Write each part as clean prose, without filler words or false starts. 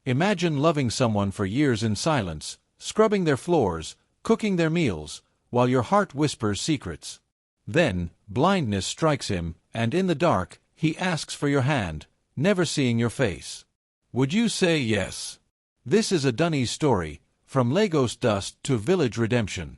Imagine loving someone for years in silence, scrubbing their floors, cooking their meals, while your heart whispers secrets. Then, blindness strikes him, and in the dark, he asks for your hand, never seeing your face. Would you say yes? This is a Dunny's story, from Lagos dust to village redemption.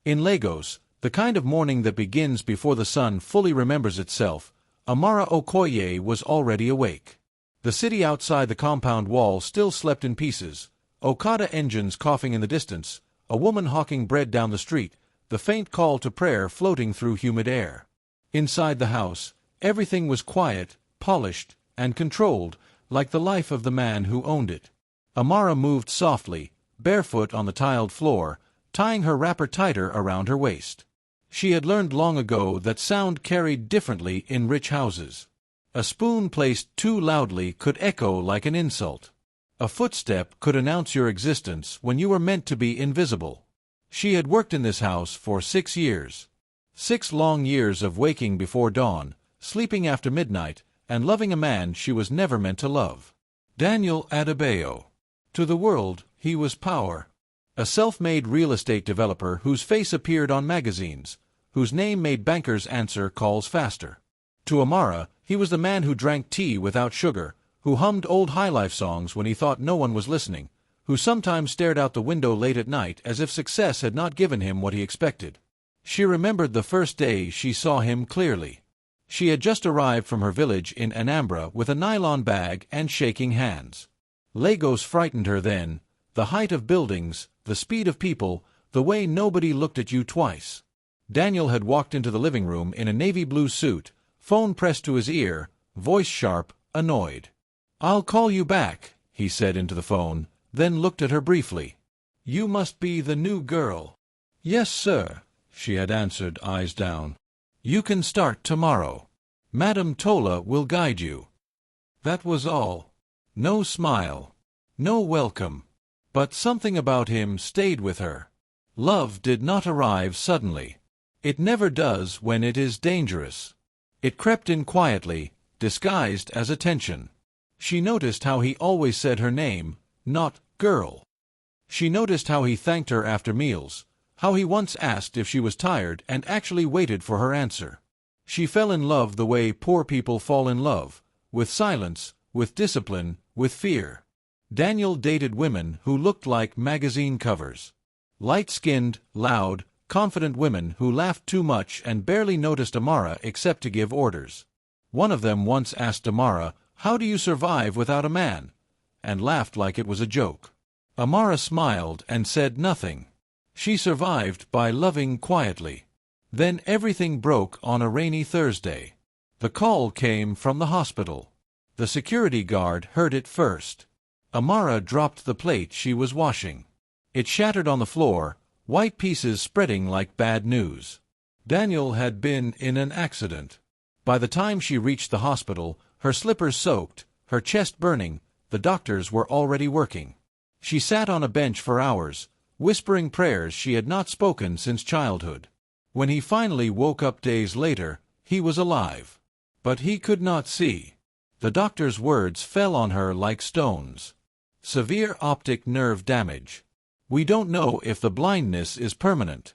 In Lagos, the kind of morning that begins before the sun fully remembers itself, Amara Okoye was already awake. The city outside the compound wall still slept in pieces, Okada engines coughing in the distance, a woman hawking bread down the street, the faint call to prayer floating through humid air. Inside the house, everything was quiet, polished, and controlled, like the life of the man who owned it. Amara moved softly, barefoot on the tiled floor, tying her wrapper tighter around her waist. She had learned long ago that sound carried differently in rich houses. A spoon placed too loudly could echo like an insult. A footstep could announce your existence when you were meant to be invisible. She had worked in this house for 6 years. 6 long years of waking before dawn, sleeping after midnight, and loving a man she was never meant to love. Daniel Adebayo. To the world, he was power. A self-made real estate developer whose face appeared on magazines, whose name made bankers answer calls faster. To Amara, he was the man who drank tea without sugar, who hummed old highlife songs when he thought no one was listening, who sometimes stared out the window late at night as if success had not given him what he expected. She remembered the first day she saw him clearly. She had just arrived from her village in Anambra with a nylon bag and shaking hands. Lagos frightened her then, the height of buildings, the speed of people, the way nobody looked at you twice. Daniel had walked into the living room in a navy blue suit, phone pressed to his ear, voice sharp, annoyed. "I'll call you back," he said into the phone, then looked at her briefly. "You must be the new girl." "Yes, sir," she had answered, eyes down. "You can start tomorrow. Madam Tola will guide you." That was all. No smile. No welcome. But something about him stayed with her. Love did not arrive suddenly. It never does when it is dangerous. It crept in quietly, disguised as attention. She noticed how he always said her name, not girl. She noticed how he thanked her after meals, how he once asked if she was tired and actually waited for her answer. She fell in love the way poor people fall in love, with silence, with discipline, with fear. Daniel dated women who looked like magazine covers. Light-skinned, loud, confident women who laughed too much and barely noticed Amara except to give orders. One of them once asked Amara, "How do you survive without a man?" and laughed like it was a joke. Amara smiled and said nothing. She survived by loving quietly. Then everything broke on a rainy Thursday. The call came from the hospital. The security guard heard it first. Amara dropped the plate she was washing. It shattered on the floor, white pieces spreading like bad news. Daniel had been in an accident. By the time she reached the hospital, her slippers soaked, her chest burning, the doctors were already working. She sat on a bench for hours, whispering prayers she had not spoken since childhood. When he finally woke up days later, he was alive. But he could not see. The doctor's words fell on her like stones. Severe optic nerve damage. We don't know if the blindness is permanent.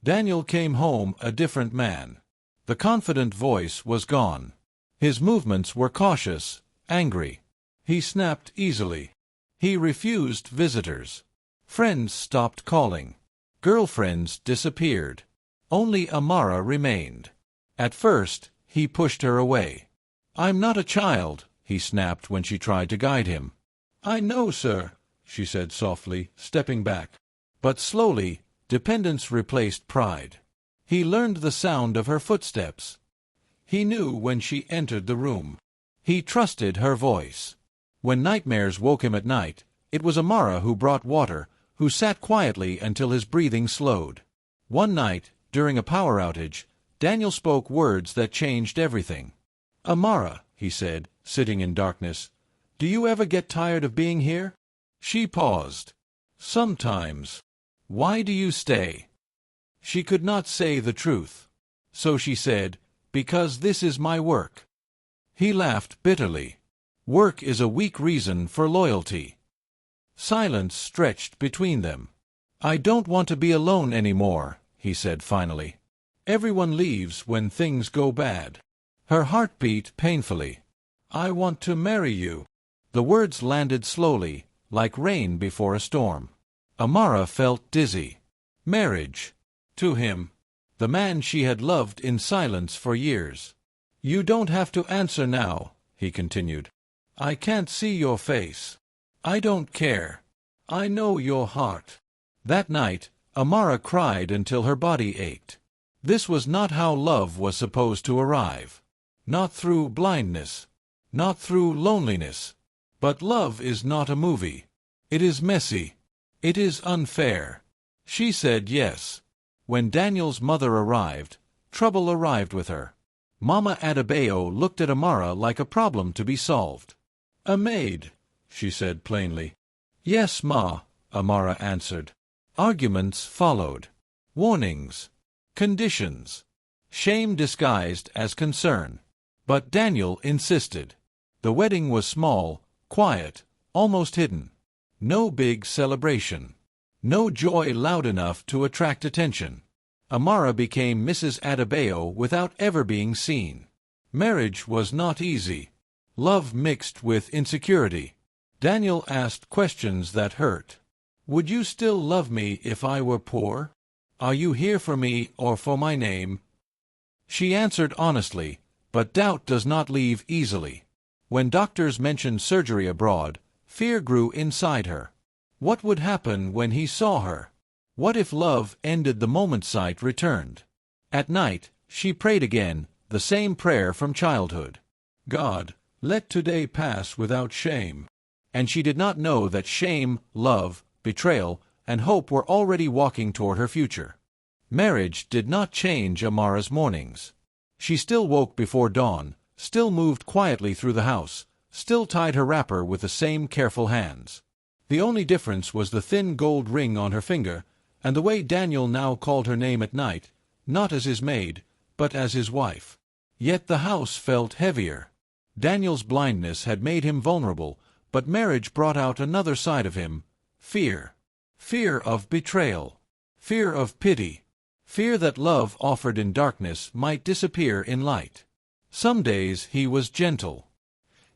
Daniel came home a different man. The confident voice was gone. His movements were cautious, angry. He snapped easily. He refused visitors. Friends stopped calling. Girlfriends disappeared. Only Amara remained. At first, he pushed her away. "I'm not a child," he snapped when she tried to guide him. "I know, sir," she said softly, stepping back. But slowly, dependence replaced pride. He learned the sound of her footsteps. He knew when she entered the room. He trusted her voice. When nightmares woke him at night, it was Amara who brought water, who sat quietly until his breathing slowed. One night, during a power outage, Daniel spoke words that changed everything. "Amara," he said, sitting in darkness, "do you ever get tired of being here?" She paused. "Sometimes." "Why do you stay?" She could not say the truth. So she said, "Because this is my work." He laughed bitterly. "Work is a weak reason for loyalty." Silence stretched between them. "I don't want to be alone anymore," he said finally. "Everyone leaves when things go bad." Her heart beat painfully. "I want to marry you." The words landed slowly, like rain before a storm. Amara felt dizzy. Marriage. To him. The man she had loved in silence for years. "You don't have to answer now," he continued. "I can't see your face. I don't care. I know your heart." That night, Amara cried until her body ached. This was not how love was supposed to arrive. Not through blindness. Not through loneliness. But love is not a movie. It is messy. It is unfair. She said yes. When Daniel's mother arrived, trouble arrived with her. Mama Adebayo looked at Amara like a problem to be solved. "A maid," she said plainly. "Yes, Ma," Amara answered. Arguments followed. Warnings. Conditions. Shame disguised as concern. But Daniel insisted. The wedding was small, quiet, almost hidden. No big celebration. No joy loud enough to attract attention. Amara became Mrs. Adebayo without ever being seen. Marriage was not easy. Love mixed with insecurity. Daniel asked questions that hurt. "Would you still love me if I were poor? Are you here for me or for my name?" She answered honestly, but doubt does not leave easily. When doctors mentioned surgery abroad, fear grew inside her. What would happen when he saw her? What if love ended the moment sight returned? At night, she prayed again, the same prayer from childhood. "God, let today pass without shame." And she did not know that shame, love, betrayal, and hope were already walking toward her future. Marriage did not change Amara's mornings. She still woke before dawn, still moved quietly through the house, still tied her wrapper with the same careful hands. The only difference was the thin gold ring on her finger, and the way Daniel now called her name at night, not as his maid, but as his wife. Yet the house felt heavier. Daniel's blindness had made him vulnerable, but marriage brought out another side of him: fear. Fear of betrayal. Fear of pity. Fear that love offered in darkness might disappear in light. Some days he was gentle.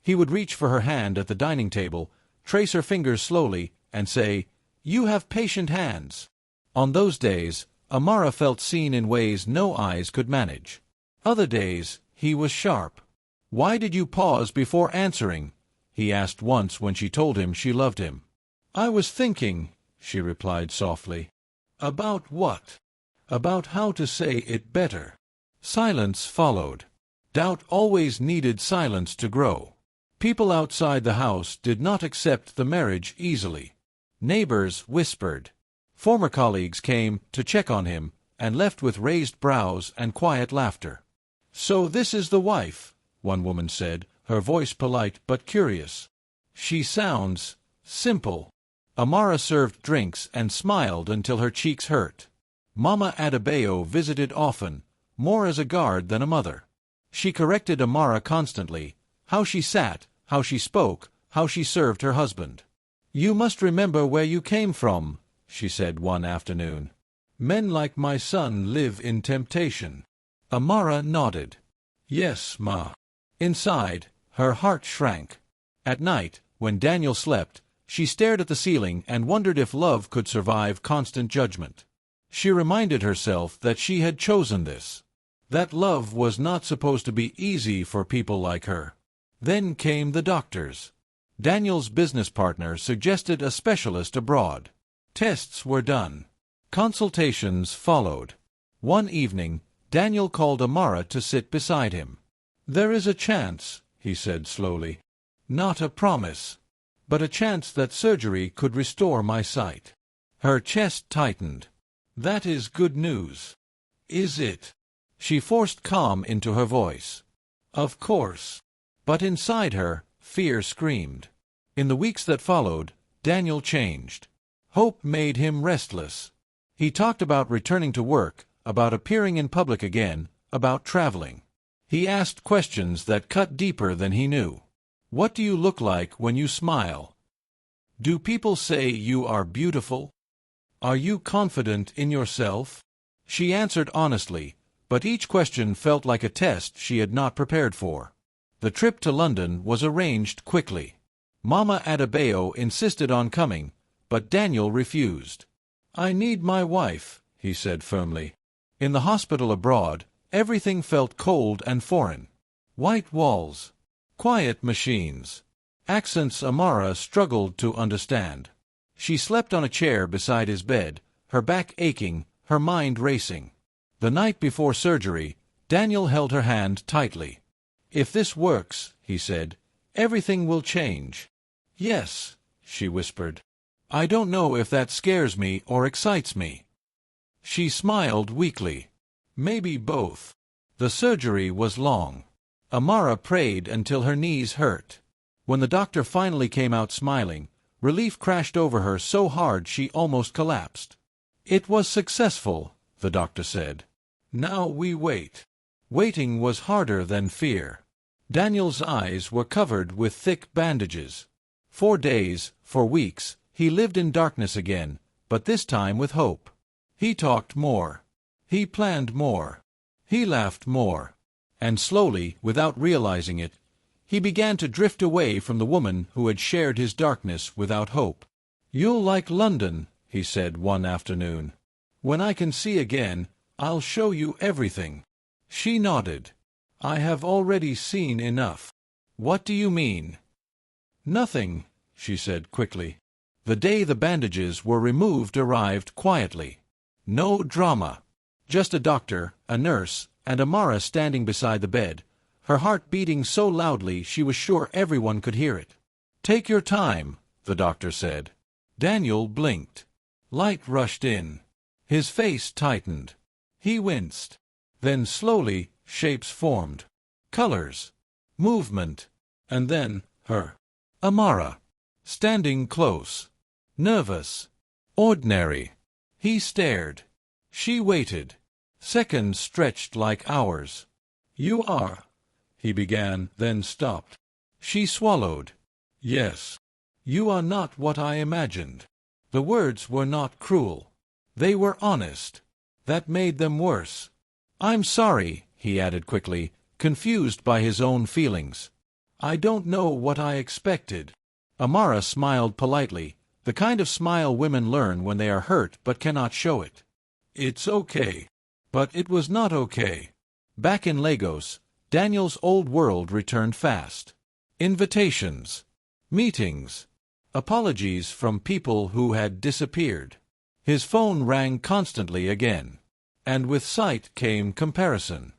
He would reach for her hand at the dining table, trace her fingers slowly, and say, "You have patient hands." On those days, Amara felt seen in ways no eyes could manage. Other days, he was sharp. "Why did you pause before answering?" he asked once when she told him she loved him. "I was thinking," she replied softly. "About what?" "About how to say it better." Silence followed. Doubt always needed silence to grow. People outside the house did not accept the marriage easily. Neighbors whispered. Former colleagues came to check on him, and left with raised brows and quiet laughter. "So this is the wife," one woman said, her voice polite but curious. "She sounds simple." Amara served drinks and smiled until her cheeks hurt. Mama Adebayo visited often, more as a guard than a mother. She corrected Amara constantly, how she sat, how she spoke, how she served her husband. "You must remember where you came from," she said one afternoon. "Men like my son live in temptation." Amara nodded. "Yes, Ma." Inside, her heart shrank. At night, when Daniel slept, she stared at the ceiling and wondered if love could survive constant judgment. She reminded herself that she had chosen this. That love was not supposed to be easy for people like her. Then came the doctors. Daniel's business partner suggested a specialist abroad. Tests were done. Consultations followed. One evening, Daniel called Amara to sit beside him. "There is a chance," he said slowly. "Not a promise, but a chance that surgery could restore my sight." Her chest tightened. "That is good news." "Is it?" She forced calm into her voice. "Of course." But inside her, fear screamed. In the weeks that followed, Daniel changed. Hope made him restless. He talked about returning to work, about appearing in public again, about traveling. He asked questions that cut deeper than he knew. "What do you look like when you smile?" Do people say you are beautiful? Are you confident in yourself? She answered honestly, but each question felt like a test she had not prepared for. The trip to London was arranged quickly. Mama Adebayo insisted on coming, but Daniel refused. "I need my wife," he said firmly. In the hospital abroad, everything felt cold and foreign. White walls, quiet machines, accents Amara struggled to understand. She slept on a chair beside his bed, her back aching, her mind racing. The night before surgery, Daniel held her hand tightly. "If this works," he said, "everything will change." "Yes," she whispered. "I don't know if that scares me or excites me." She smiled weakly. "Maybe both." The surgery was long. Amara prayed until her knees hurt. When the doctor finally came out smiling, relief crashed over her so hard she almost collapsed. "It was successful," the doctor said. "Now we wait." Waiting was harder than fear. Daniel's eyes were covered with thick bandages. For days, for weeks, he lived in darkness again, but this time with hope. He talked more. He planned more. He laughed more. And slowly, without realizing it, he began to drift away from the woman who had shared his darkness without hope. "You'll like London," he said one afternoon. "When I can see again, I'll show you everything." She nodded. "I have already seen enough." "What do you mean?" "Nothing," she said quickly. The day the bandages were removed arrived quietly. No drama. Just a doctor, a nurse, and Amara standing beside the bed, her heart beating so loudly she was sure everyone could hear it. "Take your time," the doctor said. Daniel blinked. Light rushed in. His face tightened. He winced. Then slowly, shapes formed. Colors. Movement. And then, her. Amara. Standing close. Nervous. Ordinary. He stared. She waited. Seconds stretched like hours. "You are," he began, then stopped. She swallowed. "Yes. You are not what I imagined." The words were not cruel. They were honest. That made them worse. "I'm sorry," he added quickly, confused by his own feelings. "I don't know what I expected." Amara smiled politely, the kind of smile women learn when they are hurt but cannot show it. "It's okay." But it was not okay. Back in Lagos, Daniel's old world returned fast. Invitations. Meetings. Apologies from people who had disappeared. His phone rang constantly again. And with sight came comparison.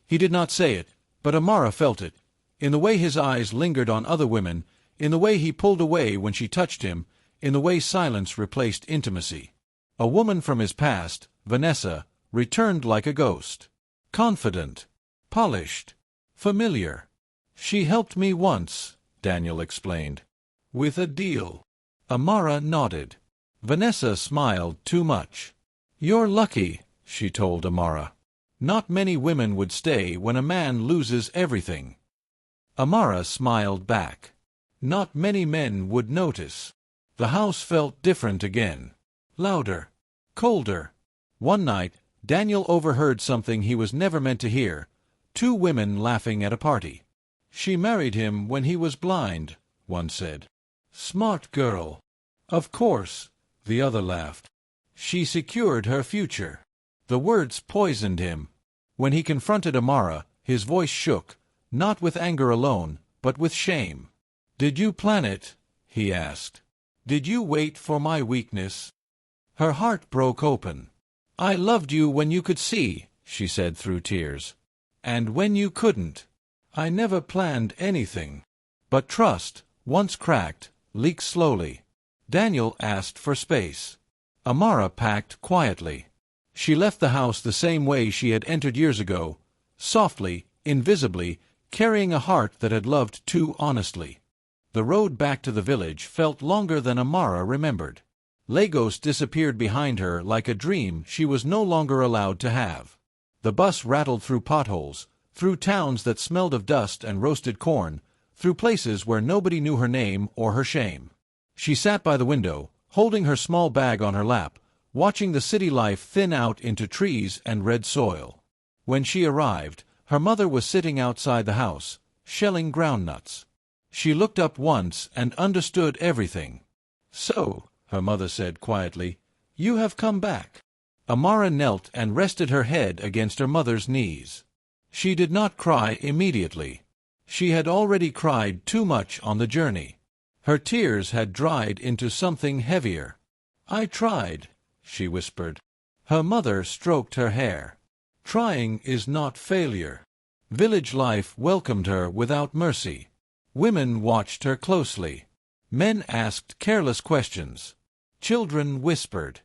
He did not say it, but Amara felt it, in the way his eyes lingered on other women, in the way he pulled away when she touched him, in the way silence replaced intimacy. A woman from his past, Vanessa, returned like a ghost. Confident. Polished. Familiar. "She helped me once," Daniel explained. "With a deal." Amara nodded. Vanessa smiled too much. "You're lucky," she told Amara. "Not many women would stay when a man loses everything." Amara smiled back. "Not many men would notice." The house felt different again. Louder. Colder. One night, Daniel overheard something he was never meant to hear. Two women laughing at a party. "She married him when he was blind," one said. "Smart girl." "Of course," the other laughed. "She secured her future." The words poisoned him. When he confronted Amara, his voice shook, not with anger alone, but with shame. "Did you plan it?" he asked. "Did you wait for my weakness?" Her heart broke open. "I loved you when you could see," she said through tears. "And when you couldn't. I never planned anything." But trust, once cracked, leaks slowly. Daniel asked for space. Amara packed quietly. She left the house the same way she had entered years ago, softly, invisibly, carrying a heart that had loved too honestly. The road back to the village felt longer than Amara remembered. Lagos disappeared behind her like a dream she was no longer allowed to have. The bus rattled through potholes, through towns that smelled of dust and roasted corn, through places where nobody knew her name or her shame. She sat by the window, holding her small bag on her lap, watching the city life thin out into trees and red soil. When she arrived, her mother was sitting outside the house, shelling groundnuts. She looked up once and understood everything. "So," her mother said quietly, "you have come back." Amara knelt and rested her head against her mother's knees. She did not cry immediately. She had already cried too much on the journey. Her tears had dried into something heavier. "I tried," she whispered. Her mother stroked her hair. "Trying is not failure." Village life welcomed her without mercy. Women watched her closely. Men asked careless questions. Children whispered,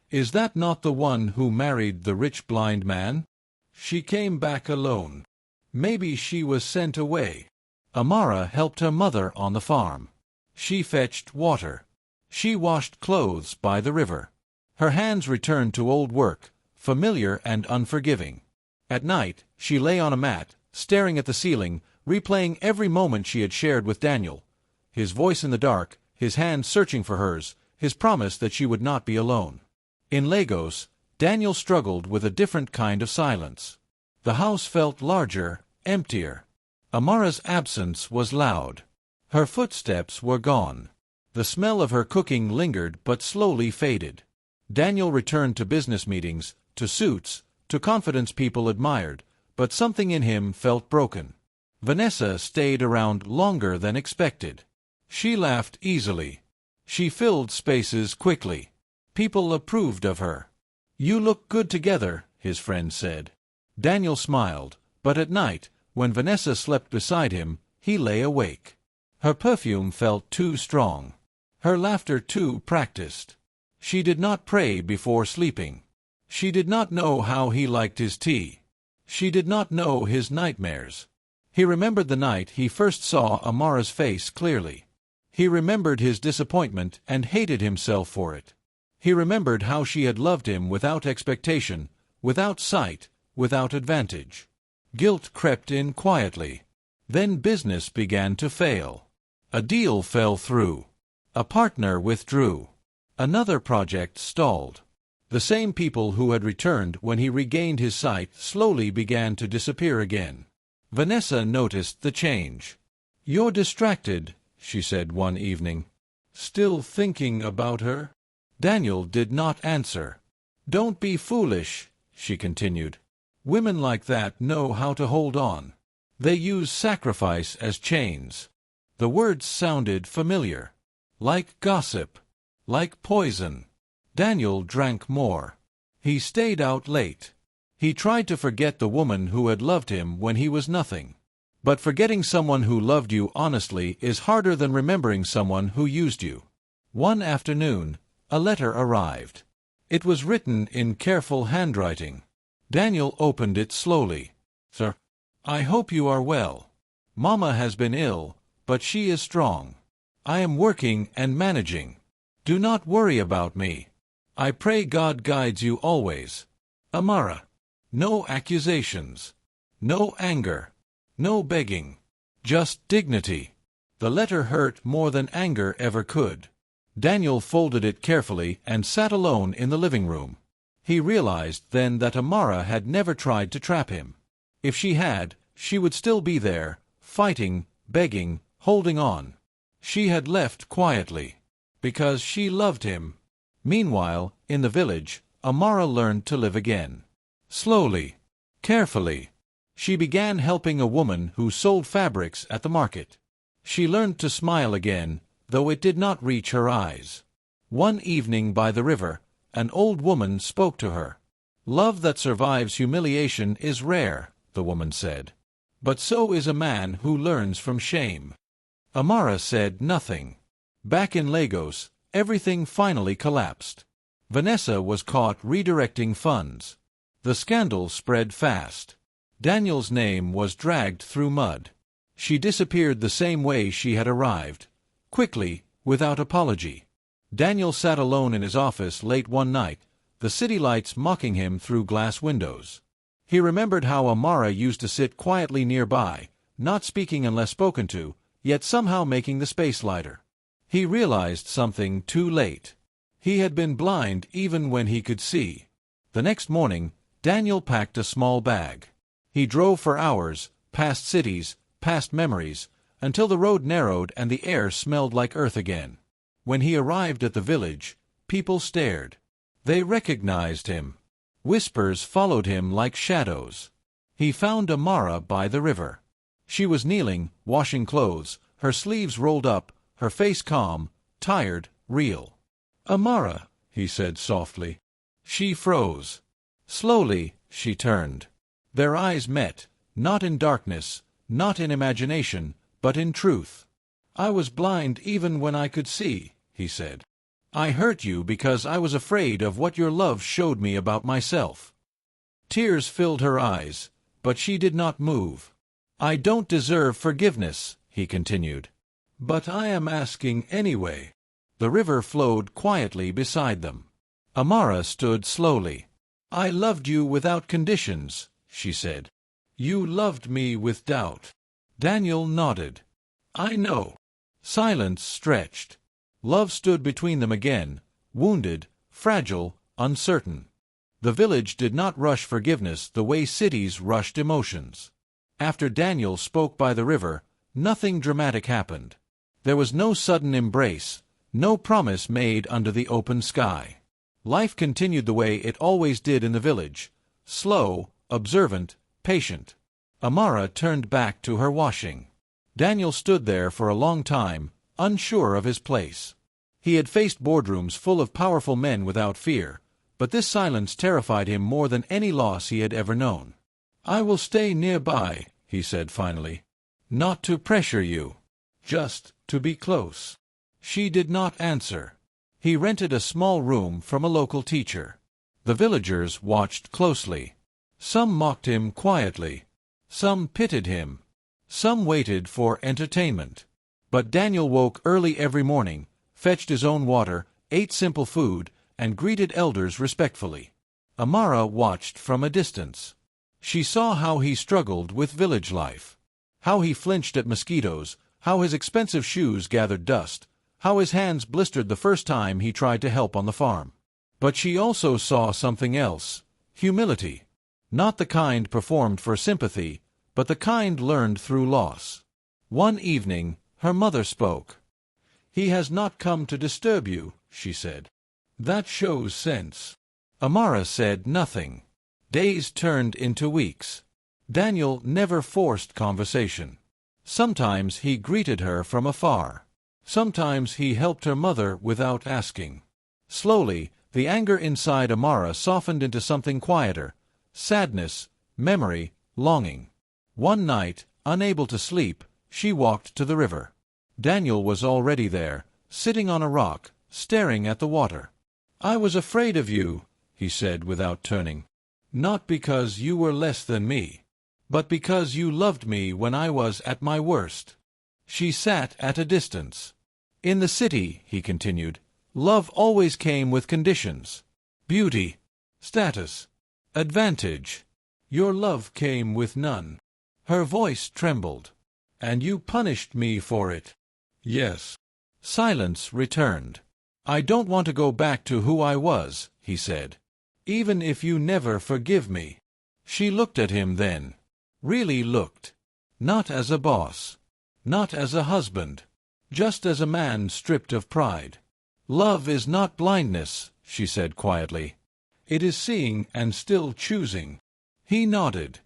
"Is that not the one who married the rich blind man?" She came back alone. Maybe she was sent away. Amara helped her mother on the farm. She fetched water. She washed clothes by the river. Her hands returned to old work, familiar and unforgiving. At night, she lay on a mat, staring at the ceiling, replaying every moment she had shared with Daniel. His voice in the dark, his hand searching for hers, his promise that she would not be alone. In Lagos, Daniel struggled with a different kind of silence. The house felt larger, emptier. Amara's absence was loud. Her footsteps were gone. The smell of her cooking lingered but slowly faded. Daniel returned to business meetings, to suits, to confidence people admired, but something in him felt broken. Vanessa stayed around longer than expected. She laughed easily. She filled spaces quickly. People approved of her. "You look good together," his friend said. Daniel smiled, but at night, when Vanessa slept beside him, he lay awake. Her perfume felt too strong. Her laughter too practiced. She did not pray before sleeping. She did not know how he liked his tea. She did not know his nightmares. He remembered the night he first saw Amara's face clearly. He remembered his disappointment and hated himself for it. He remembered how she had loved him without expectation, without sight, without advantage. Guilt crept in quietly. Then business began to fail. A deal fell through. A partner withdrew. Another project stalled. The same people who had returned when he regained his sight slowly began to disappear again. Vanessa noticed the change. "You're distracted," she said one evening. "Still thinking about her?" Daniel did not answer. "Don't be foolish," she continued. "Women like that know how to hold on. They use sacrifice as chains." The words sounded familiar. Like gossip. Like poison. Daniel drank more. He stayed out late. He tried to forget the woman who had loved him when he was nothing. But forgetting someone who loved you honestly is harder than remembering someone who used you. One afternoon, a letter arrived. It was written in careful handwriting. Daniel opened it slowly. "Sir, I hope you are well. Mama has been ill, but she is strong. I am working and managing. Do not worry about me. I pray God guides you always. Amara." No accusations. No anger. No begging. Just dignity. The letter hurt more than anger ever could. Daniel folded it carefully and sat alone in the living room. He realized then that Amara had never tried to trap him. If she had, she would still be there, fighting, begging, holding on. She had left quietly. Because she loved him. Meanwhile, in the village, Amara learned to live again. Slowly. Carefully. She began helping a woman who sold fabrics at the market. She learned to smile again, though it did not reach her eyes. One evening by the river, an old woman spoke to her. "Love that survives humiliation is rare," the woman said. "But so is a man who learns from shame." Amara said nothing. Back in Lagos, everything finally collapsed. Vanessa was caught redirecting funds. The scandal spread fast. Daniel's name was dragged through mud. She disappeared the same way she had arrived. Quickly, without apology. Daniel sat alone in his office late one night, the city lights mocking him through glass windows. He remembered how Amara used to sit quietly nearby, not speaking unless spoken to, yet somehow making the space lighter. He realized something too late. He had been blind even when he could see. The next morning, Daniel packed a small bag. He drove for hours, past cities, past memories, until the road narrowed and the air smelled like earth again. When he arrived at the village, people stared. They recognized him. Whispers followed him like shadows. He found Amara by the river. She was kneeling, washing clothes, her sleeves rolled up, her face calm, tired, real. "Amara," he said softly. She froze. Slowly, she turned. Their eyes met, not in darkness, not in imagination, but in truth. "I was blind even when I could see," he said. "I hurt you because I was afraid of what your love showed me about myself." Tears filled her eyes, but she did not move. "I don't deserve forgiveness," he continued. "But I am asking anyway." The river flowed quietly beside them. Amara stood slowly. "I loved you without conditions," she said. "You loved me with doubt." Daniel nodded. "I know." Silence stretched. Love stood between them again, wounded, fragile, uncertain. The village did not rush forgiveness the way cities rushed emotions. After Daniel spoke by the river, nothing dramatic happened. There was no sudden embrace, no promise made under the open sky. Life continued the way it always did in the village, slow, observant, patient. Amara turned back to her washing. Daniel stood there for a long time, unsure of his place. He had faced boardrooms full of powerful men without fear, but this silence terrified him more than any loss he had ever known. "I will stay nearby," he said finally. "Not to pressure you. Just to be close." She did not answer. He rented a small room from a local teacher. The villagers watched closely. Some mocked him quietly. Some pitied him. Some waited for entertainment. But Daniel woke early every morning, fetched his own water, ate simple food, and greeted elders respectfully. Amara watched from a distance. She saw how he struggled with village life, how he flinched at mosquitoes, how his expensive shoes gathered dust, how his hands blistered the first time he tried to help on the farm. But she also saw something else: humility. Not the kind performed for sympathy, but the kind learned through loss. One evening, her mother spoke. "He has not come to disturb you," she said. "That shows sense." Amara said nothing. Days turned into weeks. Daniel never forced conversation. Sometimes he greeted her from afar. Sometimes he helped her mother without asking. Slowly, the anger inside Amara softened into something quieter: sadness, memory, longing. One night, unable to sleep, she walked to the river. Daniel was already there, sitting on a rock, staring at the water. "I was afraid of you," he said without turning. "Not because you were less than me, but because you loved me when I was at my worst." She sat at a distance. "In the city," he continued, "love always came with conditions. Beauty, status, advantage. Your love came with none." Her voice trembled. "And you punished me for it." "Yes." Silence returned. "I don't want to go back to who I was," he said. "Even if you never forgive me." She looked at him then. Really looked. Not as a boss. Not as a husband. Just as a man stripped of pride. "Love is not blindness," she said quietly. "It is seeing and still choosing." He nodded.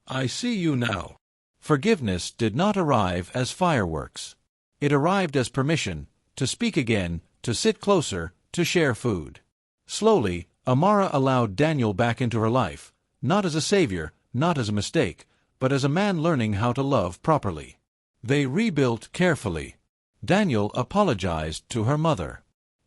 "I see you now." Forgiveness did not arrive as fireworks. It arrived as permission, to speak again, to sit closer, to share food. Slowly, Amara allowed Daniel back into her life, not as a savior, not as a mistake, but as a man learning how to love properly. They rebuilt carefully. Daniel apologized to her mother.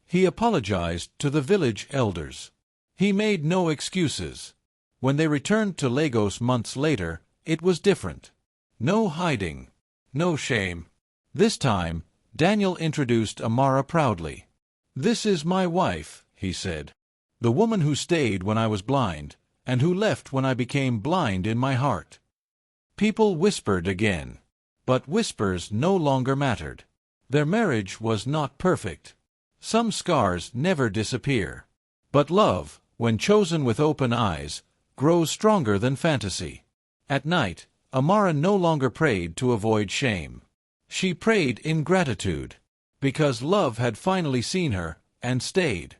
He apologized to the village elders. He made no excuses. When they returned to Lagos months later, it was different. No hiding. No shame. This time, Daniel introduced Amara proudly. "This is my wife," he said. "The woman who stayed when I was blind, and who left when I became blind in my heart." People whispered again. But whispers no longer mattered. Their marriage was not perfect. Some scars never disappear. But love, when chosen with open eyes, grows stronger than fantasy. At night, Amara no longer prayed to avoid shame. She prayed in gratitude, because love had finally seen her, and stayed.